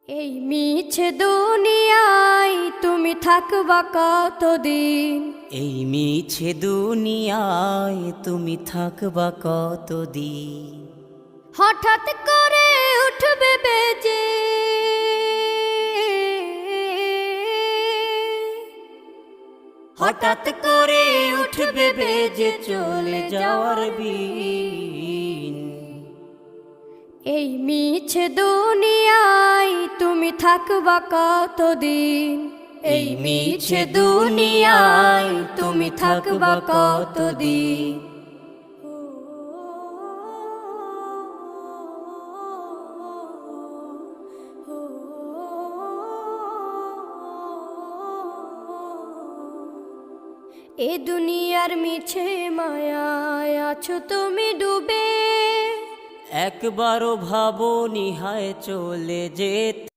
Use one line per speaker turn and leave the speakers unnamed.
এই মিছে দুনিয়ায় তুমি থাকবা কতদিন?
এই মিছে দুনিয়ায় তুমি থাকবা কতদিন?
হঠাৎ করে উঠবে বেজে
হঠাৎ করে উঠবে বেজে চলে যাওয়ার বিন।
এই মিছে দুনিয়ায় তুমি থাকবা কতদিন?
এই মিছে দুনিয়ায় তুমি থাকবা কতদিন?
এ দুনিয়ার মিছে মায়ায় আছো তুমি ডুবে,
একবারও ভাবো নিহায় চলে যেতে।